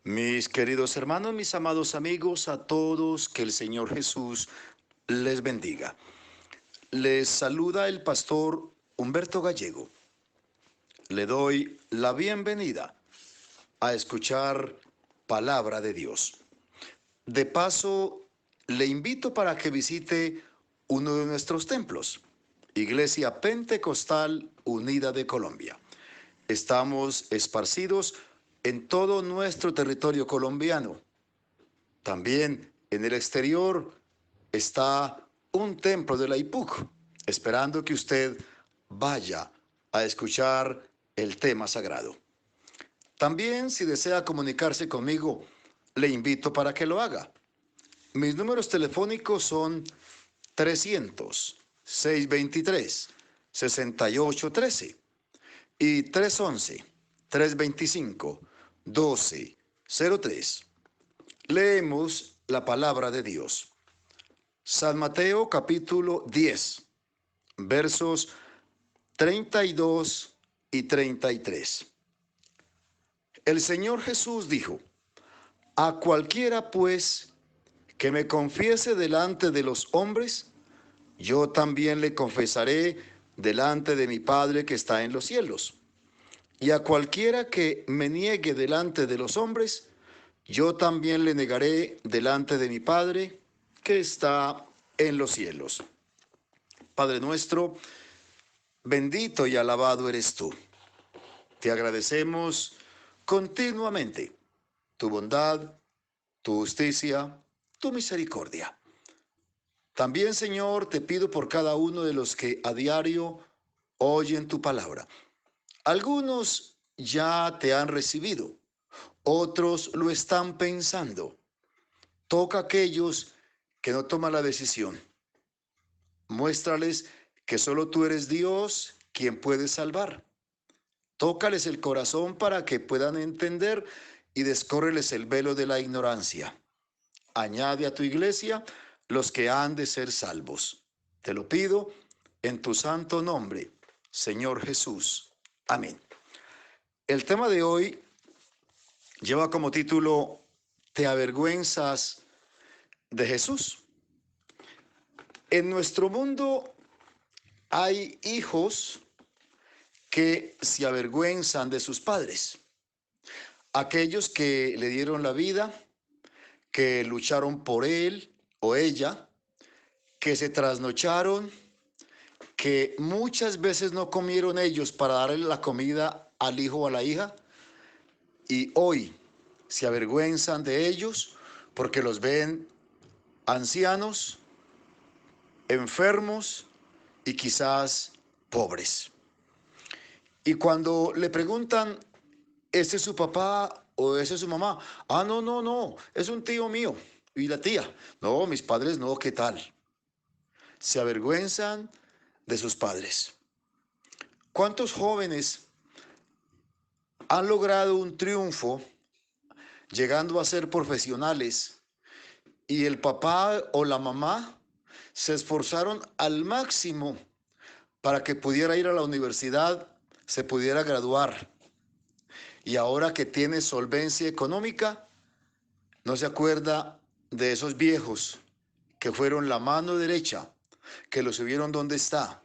Mis queridos hermanos, mis amados amigos, a todos, que el Señor Jesús les bendiga. Les saluda el pastor Humberto Gallego. Le doy la bienvenida a escuchar palabra de Dios. De paso, le invito para que visite uno de nuestros templos, Iglesia Pentecostal Unida de Colombia. Estamos esparcidos en todo nuestro territorio colombiano. También en el exterior está un templo de la IPUC, esperando que usted vaya a escuchar el tema sagrado. También, si desea comunicarse conmigo, le invito para que lo haga. Mis números telefónicos son 300-623-6813 y 311-325-1203. Leemos la palabra de Dios. San Mateo capítulo 10, versos 32 y 33. El Señor Jesús dijo: a cualquiera pues que me confiese delante de los hombres, yo también le confesaré delante de mi Padre que está en los cielos. Y a cualquiera que me niegue delante de los hombres, yo también le negaré delante de mi Padre que está en los cielos. Padre nuestro, bendito y alabado eres tú. Te agradecemos continuamente tu bondad, tu justicia, tu misericordia. También, Señor, te pido por cada uno de los que a diario oyen tu palabra. Algunos ya te han recibido, otros lo están pensando. Toca a aquellos que no toman la decisión. Muéstrales que solo tú eres Dios quien puede salvar. Tócales el corazón para que puedan entender y descórreles el velo de la ignorancia. Añade a tu iglesia los que han de ser salvos. Te lo pido en tu santo nombre, Señor Jesús. Amén. El tema de hoy lleva como título: ¿te avergüenzas de Jesús? En nuestro mundo hay hijos que se avergüenzan de sus padres. Aquellos que le dieron la vida, que lucharon por él o ella, que se trasnocharon, que muchas veces no comieron ellos para darle la comida al hijo o a la hija, y hoy se avergüenzan de ellos porque los ven ancianos, enfermos y quizás pobres. Y cuando le preguntan: ¿ese es su papá o ese es su mamá? Ah, no, no, no, es un tío mío. ¿Y la tía? No, mis padres no, ¿qué tal? Se avergüenzan de sus padres. ¿Cuántos jóvenes han logrado un triunfo llegando a ser profesionales y el papá o la mamá se esforzaron al máximo para que pudiera ir a la universidad, se pudiera graduar? Y ahora que tiene solvencia económica, no se acuerda de esos viejos que fueron la mano derecha, que lo subieron donde está.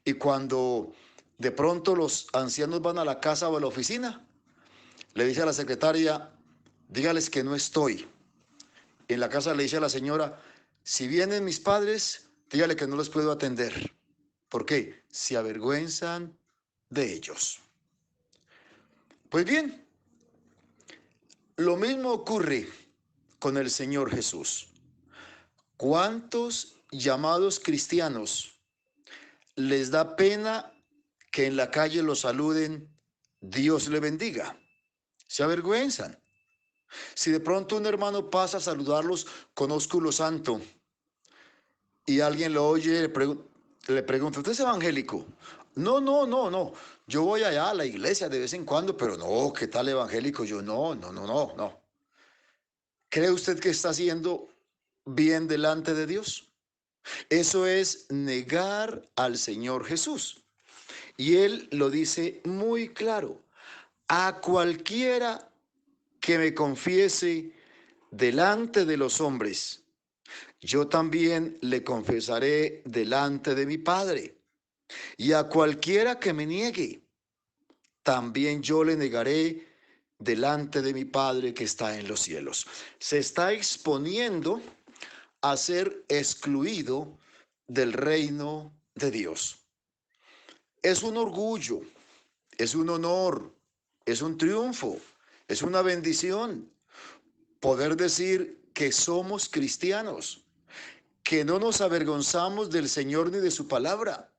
Y cuando de pronto los ancianos van a la casa o a la oficina, le dice a la secretaria: dígales que no estoy. En la casa le dice a la señora: si vienen mis padres, dígale que no los puedo atender. ¿Por qué? Se avergüenzan de ellos. Pues bien, lo mismo ocurre con el Señor Jesús. ¿Cuántos llamados cristianos les da pena que en la calle los saluden: Dios le bendiga? Se avergüenzan. Si de pronto un hermano pasa a saludarlos con ósculo santo y alguien lo oye y le pregunta: ¿usted es evangélico? No, no, no, no. Yo voy allá a la iglesia de vez en cuando, pero no, ¿qué tal evangélico? Yo no, no, no, no, no. ¿Cree usted que está haciendo bien delante de Dios? Eso es negar al Señor Jesús. Y Él lo dice muy claro: a cualquiera que me confiese delante de los hombres, yo también le confesaré delante de mi Padre. Y a cualquiera que me niegue, también yo le negaré delante de mi Padre que está en los cielos. Se está exponiendo a ser excluido del reino de Dios. Es un orgullo, es un honor, es un triunfo, es una bendición poder decir que somos cristianos, que no nos avergonzamos del Señor ni de su palabra.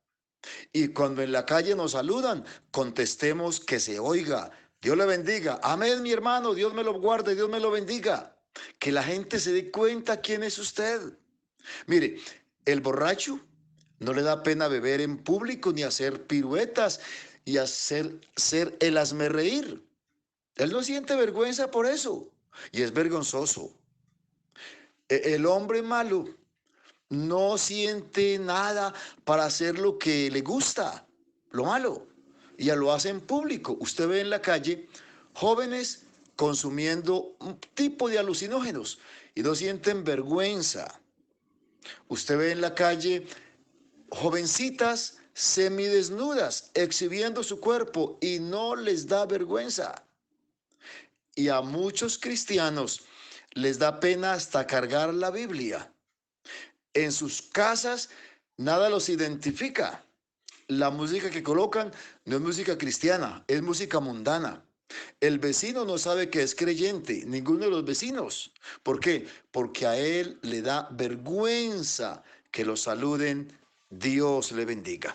Y cuando en la calle nos saludan, contestemos que se oiga. Dios le bendiga. Amén, mi hermano. Dios me lo guarde, Dios me lo bendiga. Que la gente se dé cuenta quién es usted. Mire, el borracho no le da pena beber en público ni hacer piruetas y hacer ser el hazmerreír. Él no siente vergüenza por eso y es vergonzoso. El hombre malo no siente nada para hacer lo que le gusta, lo malo, y ya lo hace en público. Usted ve en la calle jóvenes consumiendo un tipo de alucinógenos y no sienten vergüenza. Usted ve en la calle jovencitas semidesnudas exhibiendo su cuerpo y no les da vergüenza. Y a muchos cristianos les da pena hasta cargar la Biblia. En sus casas nada los identifica. La música que colocan no es música cristiana, es música mundana. El vecino no sabe que es creyente, ninguno de los vecinos. ¿Por qué? Porque a él le da vergüenza que lo saluden. Dios le bendiga.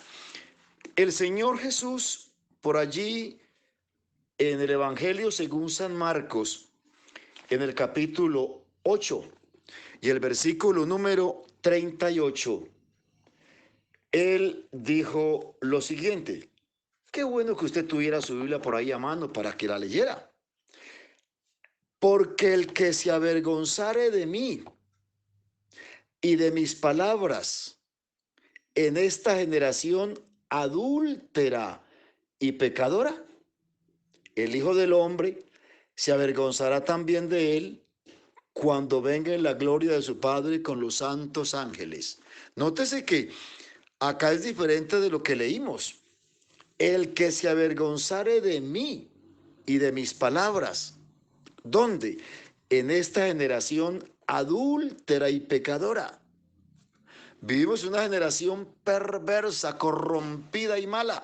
El Señor Jesús, por allí en el Evangelio según San Marcos, en el capítulo 8 y el versículo número 38, él dijo lo siguiente. Qué bueno que usted tuviera su Biblia por ahí a mano para que la leyera. Porque el que se avergonzare de mí y de mis palabras en esta generación adúltera y pecadora, el Hijo del Hombre se avergonzará también de él cuando venga en la gloria de su Padre con los santos ángeles. Nótese que acá es diferente de lo que leímos. El que se avergonzare de mí y de mis palabras. ¿Dónde? En esta generación adúltera y pecadora. Vivimos una generación perversa, corrompida y mala,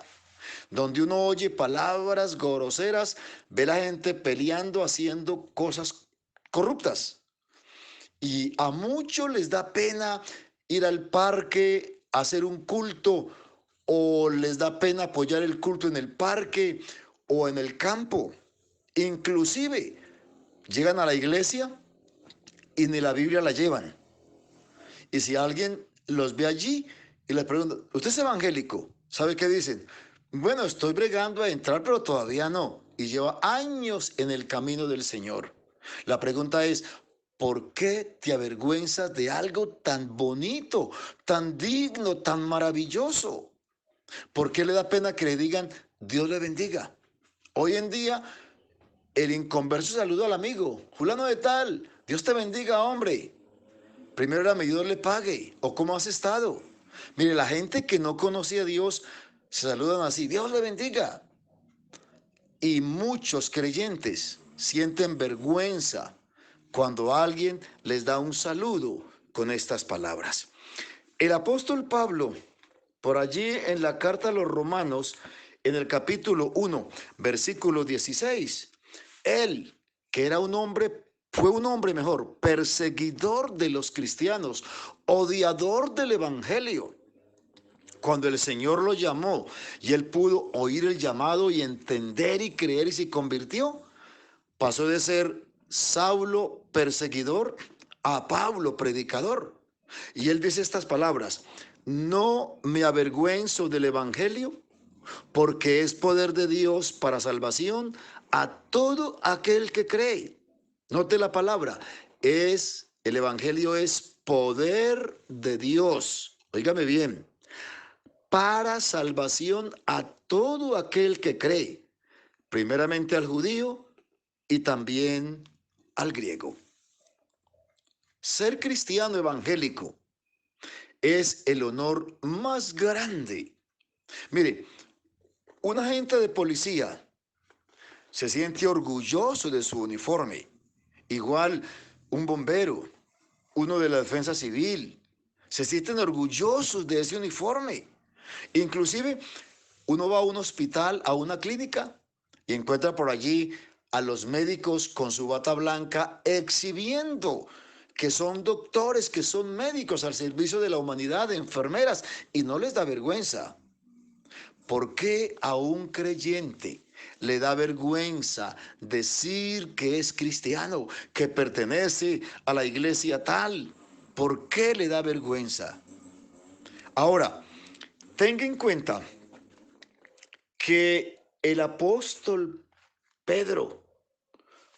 donde uno oye palabras groseras, ve la gente peleando, haciendo cosas corruptas. Y a muchos les da pena ir al parque a hacer un culto, o les da pena apoyar el culto en el parque o en el campo. Inclusive llegan a la iglesia y ni la Biblia la llevan. Y si alguien los ve allí y les pregunta, ¿usted es evangélico? ¿Sabe qué dicen? Bueno, estoy bregando a entrar, pero todavía no. Y lleva años en el camino del Señor. La pregunta es, ¿por qué te avergüenzas de algo tan bonito, tan digno, tan maravilloso? ¿Por qué le da pena que le digan, Dios le bendiga? Hoy en día, el inconverso saluda al amigo, fulano de tal, Dios te bendiga, hombre. Primero el amigo le pague, o cómo has estado. Mire, la gente que no conocía a Dios se saludan así, Dios le bendiga. Y muchos creyentes sienten vergüenza cuando alguien les da un saludo con estas palabras. El apóstol Pablo, por allí en la carta a los Romanos, en el capítulo 1, versículo 16, él, que era un hombre, fue un hombre mejor, perseguidor de los cristianos, odiador del evangelio. Cuando el Señor lo llamó y él pudo oír el llamado y entender y creer y se convirtió, pasó de ser Saulo perseguidor a Pablo predicador. Y él dice estas palabras, no me avergüenzo del evangelio porque es poder de Dios para salvación a todo aquel que cree. Note la palabra, el evangelio es poder de Dios. Óigame bien, para salvación a todo aquel que cree, primeramente al judío y también al griego. Ser cristiano evangélico es el honor más grande. Mire, un agente de policía se siente orgulloso de su uniforme. Igual un bombero, uno de la defensa civil, se sienten orgullosos de ese uniforme. Inclusive uno va a un hospital, a una clínica, y encuentra por allí a los médicos con su bata blanca exhibiendo que son doctores, que son médicos al servicio de la humanidad, enfermeras, y no les da vergüenza. ¿Por qué a un creyente le da vergüenza decir que es cristiano, que pertenece a la iglesia tal? ¿Por qué le da vergüenza? Ahora, tenga en cuenta que el apóstol Pedro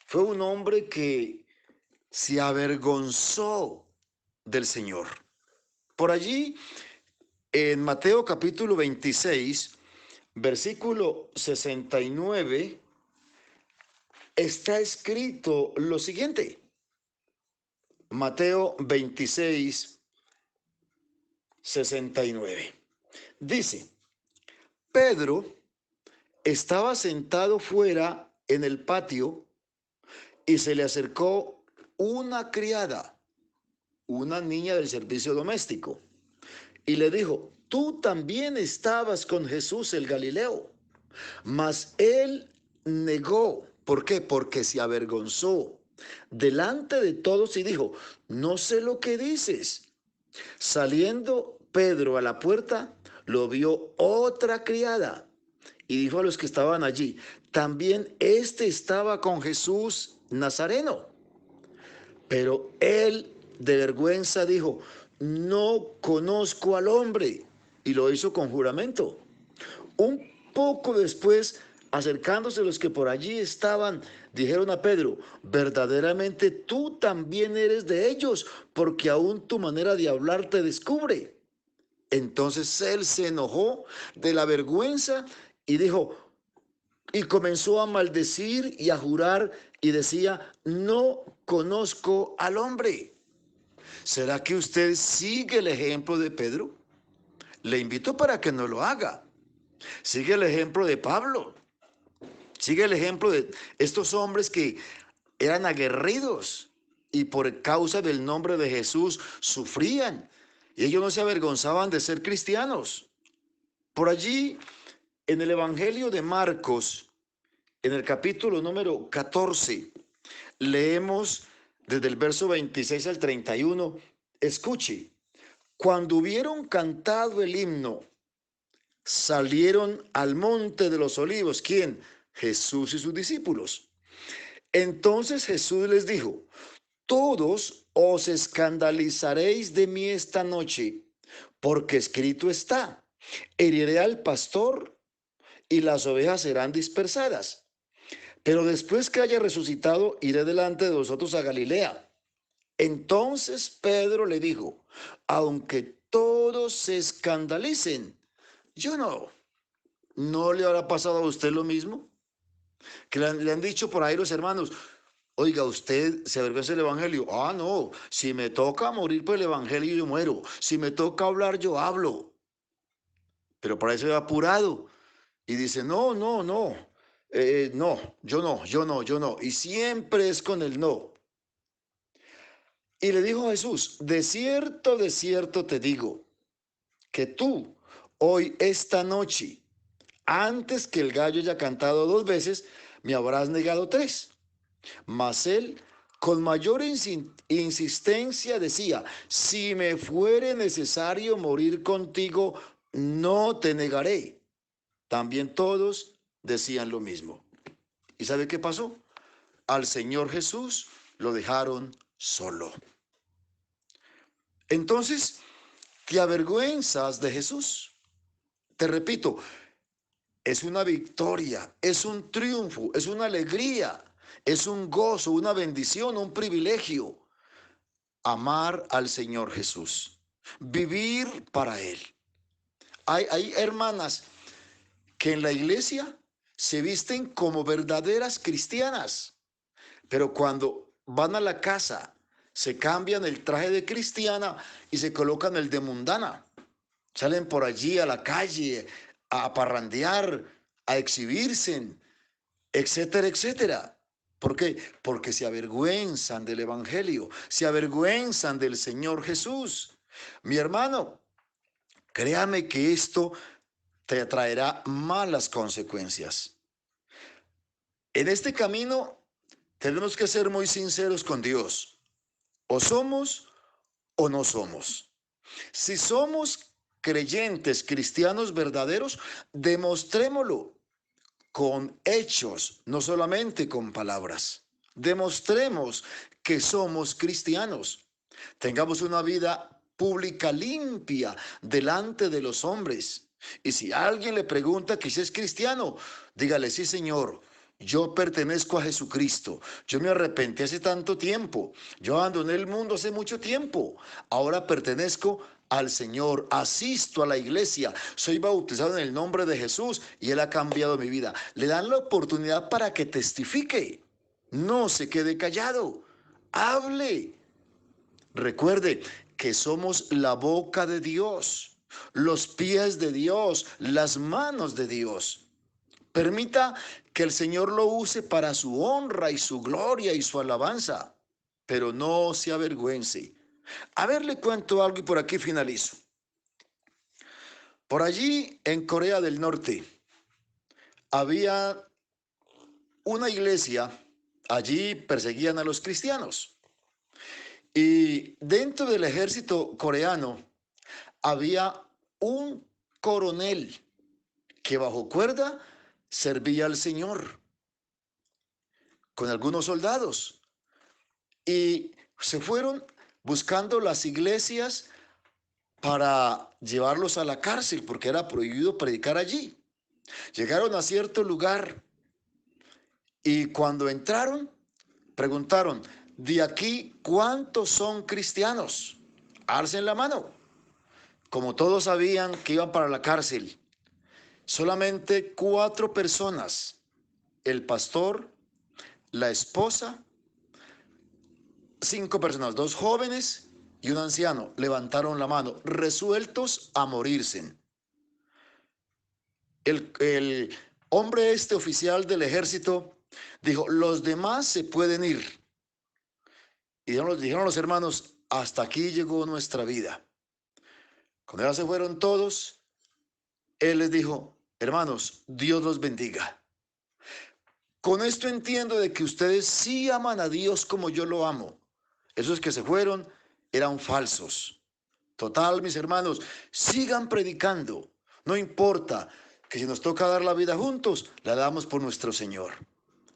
fue un hombre que se avergonzó del Señor. Por allí, en Mateo capítulo 26, versículo 69, está escrito lo siguiente. Mateo 26, 69. Dice, Pedro estaba sentado fuera en el patio y se le acercó una criada, una niña del servicio doméstico, y le dijo, tú también estabas con Jesús el Galileo. Mas él negó. ¿Por qué? Porque se avergonzó delante de todos y dijo, no sé lo que dices. Saliendo Pedro a la puerta, lo vio otra criada y dijo a los que estaban allí, también este estaba con Jesús Nazareno. Pero él de vergüenza dijo, no conozco al hombre. Y lo hizo con juramento. Un poco después, acercándose los que por allí estaban, dijeron a Pedro, verdaderamente tú también eres de ellos, porque aún tu manera de hablar te descubre. Entonces él se enojó de la vergüenza y dijo, y comenzó a maldecir y a jurar y decía, no conozco al hombre. ¿Será que usted sigue el ejemplo de Pedro? Le invito para que no lo haga. Sigue el ejemplo de Pablo. Sigue el ejemplo de estos hombres que eran aguerridos y por causa del nombre de Jesús sufrían. Y ellos no se avergonzaban de ser cristianos. Por allí, en el Evangelio de Marcos, en el capítulo número 14, leemos desde el verso 26 al 31. Escuche, cuando hubieron cantado el himno, salieron al monte de los olivos. ¿Quién? Jesús y sus discípulos. Entonces Jesús les dijo, todos os escandalizaréis de mí esta noche, porque escrito está, heriré al pastor y las ovejas serán dispersadas. Pero después que haya resucitado, iré delante de vosotros a Galilea. Entonces Pedro le dijo, aunque todos se escandalicen, yo no. ¿No le habrá pasado a usted lo mismo? Que le han dicho por ahí los hermanos, oiga, usted se avergüenza del evangelio. Ah, no, si me toca morir por el evangelio, yo muero. Si me toca hablar, yo hablo. Pero para eso es apurado. Y dice, no, no, no, no, yo no, yo no, yo no. Y siempre es con el no. Y le dijo a Jesús, de cierto te digo, que tú, hoy, esta noche, antes que el gallo haya cantado 2 veces, me habrás negado 3. Mas él, con mayor insistencia, decía, si me fuere necesario morir contigo, no te negaré. También todos decían lo mismo. ¿Y sabe qué pasó? Al Señor Jesús lo dejaron solo. Entonces, ¿te avergüenzas de Jesús? Te repito, es una victoria, es un triunfo, es una alegría, es un gozo, una bendición, un privilegio amar al Señor Jesús, vivir para Él. Hay hermanas que en la iglesia se visten como verdaderas cristianas, pero cuando van a la casa, se cambian el traje de cristiana y se colocan el de mundana. Salen por allí a la calle a parrandear, a exhibirse, etcétera, etcétera. ¿Por qué? Porque se avergüenzan del Evangelio, se avergüenzan del Señor Jesús. Mi hermano, créame que esto te traerá malas consecuencias. En este camino tenemos que ser muy sinceros con Dios. O somos o no somos. Si somos creyentes, cristianos verdaderos, demostrémoslo con hechos, no solamente con palabras. Demostremos que somos cristianos. Tengamos una vida pública limpia delante de los hombres. Y si alguien le pregunta que si es cristiano, dígale: sí, señor, yo pertenezco a Jesucristo. Yo me arrepentí hace tanto tiempo. Yo abandoné el mundo hace mucho tiempo. Ahora pertenezco al Señor, asisto a la iglesia, soy bautizado en el nombre de Jesús y Él ha cambiado mi vida. Le dan la oportunidad para que testifique. No se quede callado. Hable. Recuerde que somos la boca de Dios, los pies de Dios, las manos de Dios. Permita que el Señor lo use para su honra y su gloria y su alabanza, pero no se avergüence. A ver, le cuento algo y por aquí finalizo. Por allí, en Corea del Norte, había una iglesia. Allí perseguían a los cristianos. Y dentro del ejército coreano había un coronel que bajo cuerda servía al Señor con algunos soldados. Y se fueron buscando las iglesias para llevarlos a la cárcel porque era prohibido predicar allí. Llegaron a cierto lugar y cuando entraron, preguntaron: ¿de aquí cuántos son cristianos? Alcen la mano. Como todos sabían que iban para la cárcel, solamente 4 personas, el pastor, la esposa, 5 personas, 2 jóvenes y un anciano, levantaron la mano, resueltos a morirse. El hombre oficial del ejército dijo: los demás se pueden ir. Y dijeron los hermanos: hasta aquí llegó nuestra vida. Cuando ya se fueron todos, él les dijo: hermanos, Dios los bendiga. Con esto entiendo de que ustedes sí aman a Dios como yo lo amo. Esos que se fueron eran falsos. Total, mis hermanos, sigan predicando. No importa que si nos toca dar la vida juntos, la damos por nuestro Señor.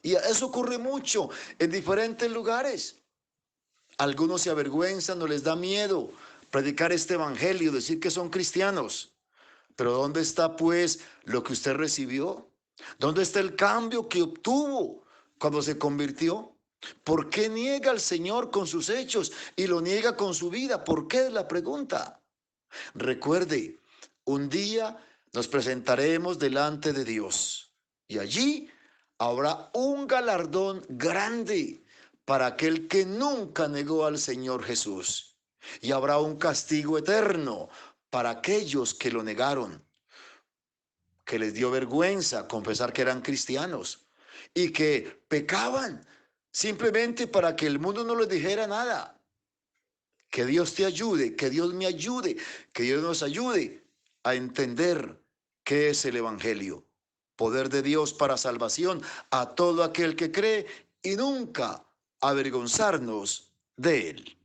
Y eso ocurre mucho en diferentes lugares. Algunos se avergüenzan, no les da miedo predicar este evangelio, decir que son cristianos. Pero ¿dónde está pues lo que usted recibió? ¿Dónde está el cambio que obtuvo cuando se convirtió? ¿Por qué niega al Señor con sus hechos y lo niega con su vida? ¿Por qué es la pregunta? Recuerde, un día nos presentaremos delante de Dios y allí habrá un galardón grande para aquel que nunca negó al Señor Jesús. Y habrá un castigo eterno para aquellos que lo negaron, que les dio vergüenza confesar que eran cristianos y que pecaban simplemente para que el mundo no les dijera nada. Que Dios te ayude, que Dios me ayude, que Dios nos ayude a entender qué es el evangelio. Poder de Dios para salvación a todo aquel que cree y nunca avergonzarnos de él.